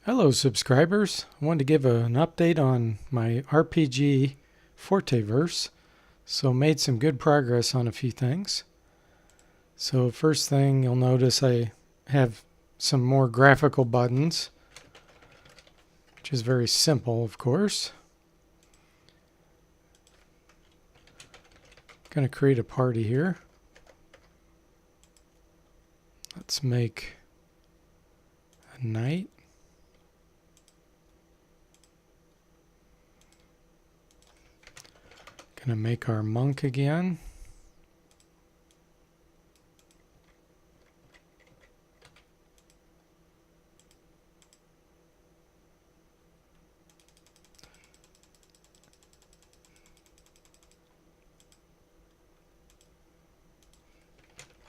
Hello subscribers, I wanted to give an update on my RPG Fortaeverse. So made some good progress on a few things. So first thing you'll notice I have some more graphical buttons, which is very simple of course. Going to create a party here. Let's make a knight. Gonna make our monk again.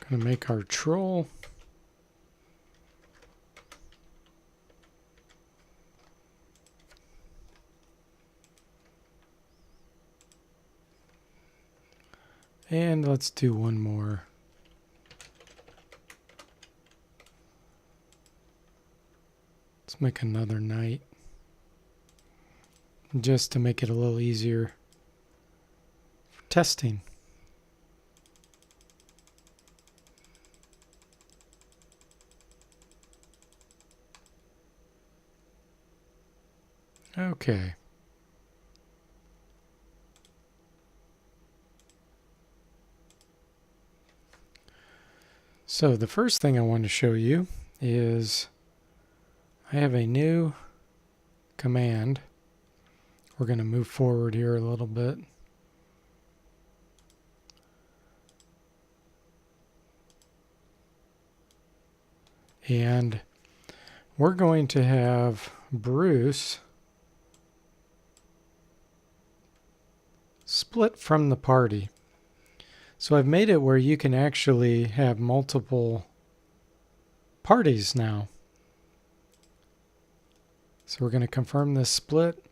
Gonna make our troll. And let's do one more. Let's make another knight. Just to make it a little easier for testing. Okay. So the first thing I want to show you is I have a new command. We're going to move forward here a little bit. And we're going to have Bruce split from the party. So I've made it where you can actually have multiple parties now. So we're going to confirm this split.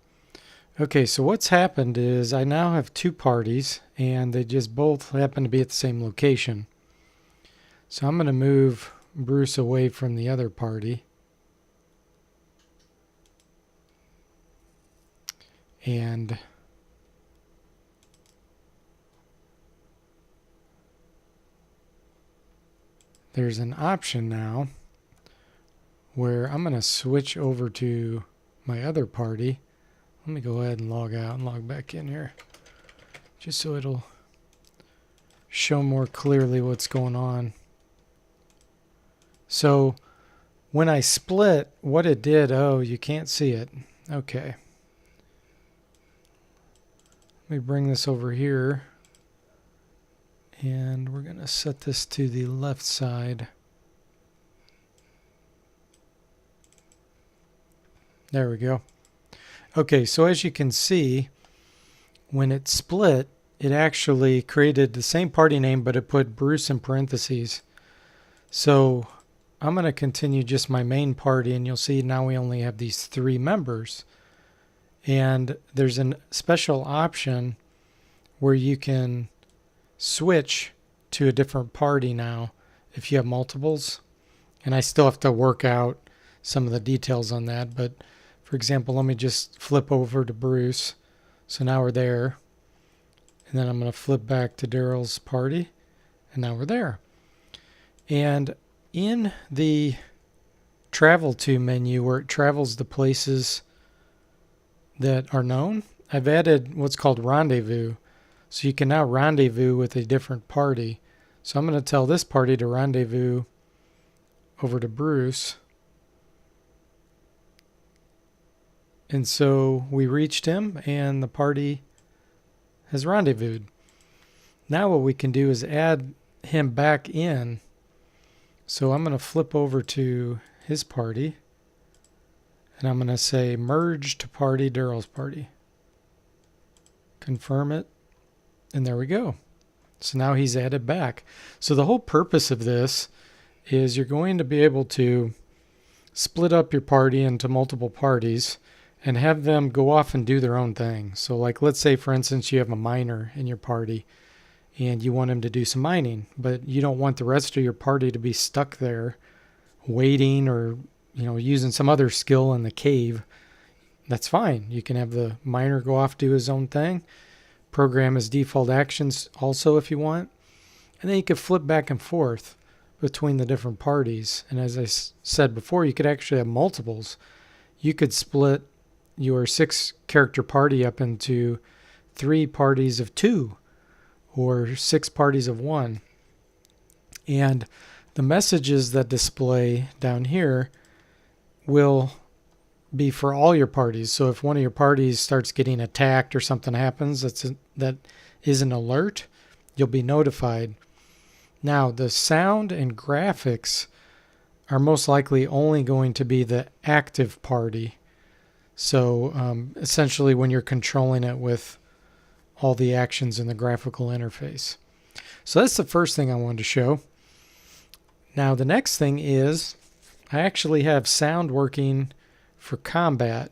Okay, so what's happened is I now have two parties and they just both happen to be at the same location. So I'm going to move Bruce away from the other party. And there's an option now where I'm going to switch over to my other party. Let me go ahead and log out and log back in here just so it'll show more clearly what's going on. So when I split, what it did, oh, you can't see it. Okay. Let me bring this over here. And we're going to set this to the left side. There we go. Okay, so as you can see, when it split, it actually created the same party name, but it put Bruce in parentheses. So I'm going to continue just my main party, and you'll see now we only have these 3 members. And there's a special option where you can switch to a different party now if you have multiples, and I still have to work out some of the details on that, but for example, let me just flip over to Bruce. So now we're there, and then I'm going to flip back to Daryl's party, and now we're there. And in the travel to menu where it travels the places that are known, I've added what's called rendezvous. So you can now rendezvous with a different party. So I'm going to tell this party to rendezvous over to Bruce. And so we reached him and the party has rendezvoused. Now what we can do is add him back in. So I'm going to flip over to his party. And I'm going to say merge to party Daryl's party. Confirm it. And there we go. So now he's added back. So the whole purpose of this is you're going to be able to split up your party into multiple parties and have them go off and do their own thing. So like let's say for instance you have a miner in your party and you want him to do some mining, but you don't want the rest of your party to be stuck there waiting or using some other skill in the cave, that's fine. You can have the miner go off, do his own thing, program his default actions also if you want, and then you could flip back and forth between the different parties. And as I said before, you could actually have multiples. You could split your 6-character party up into 3 parties of 2 or 6 parties of 1. And the messages that display down here will be for all your parties. So if one of your parties starts getting attacked or something happens that is an alert, you'll be notified. Now, the sound and graphics are most likely only going to be the active party. So essentially when you're controlling it with all the actions in the graphical interface. So that's the first thing I wanted to show. Now the next thing is I actually have sound working for combat.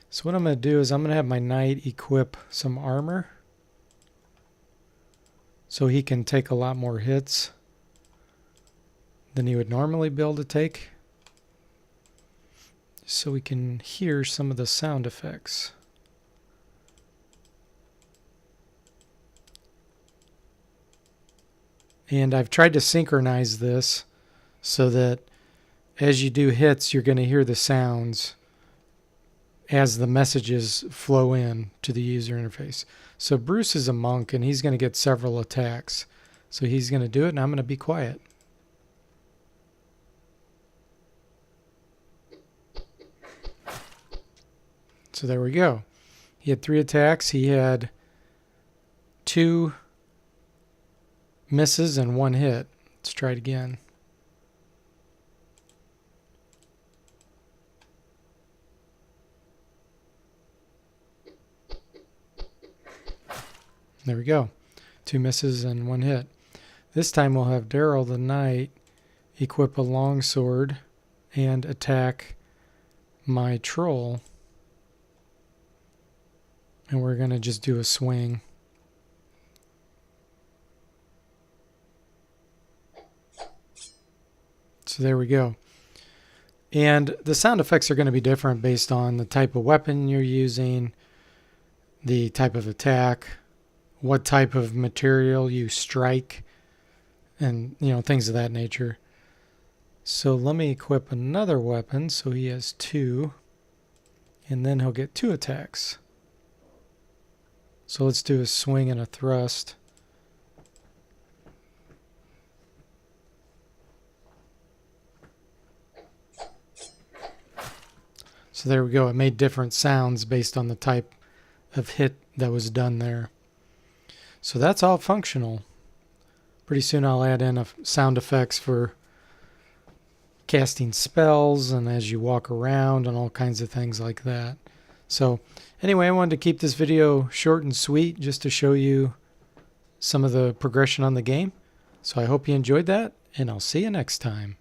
So what I'm going to do is I'm going to have my knight equip some armor so he can take a lot more hits than he would normally be able to take, so we can hear some of the sound effects. And I've tried to synchronize this so that as you do hits, you're going to hear the sounds as the messages flow in to the user interface. So Bruce is a monk and he's going to get several attacks. So he's going to do it and I'm going to be quiet. So there we go. He had 3 attacks. He had 2 misses and 1 hit. Let's try it again. There we go. 2 misses and 1 hit. This time we'll have Daryl the knight equip a longsword and attack my troll. And we're going to just do a swing. So there we go. And the sound effects are going to be different based on the type of weapon you're using, the type of attack, what type of material you strike, and things of that nature. So let me equip another weapon so he has 2, and then he'll get 2 attacks. So let's do a swing and a thrust. So there we go. It made different sounds based on the type of hit that was done there. So that's all functional. Pretty soon I'll add in sound effects for casting spells and as you walk around and all kinds of things like that. So anyway, I wanted to keep this video short and sweet just to show you some of the progression on the game. So I hope you enjoyed that, and I'll see you next time.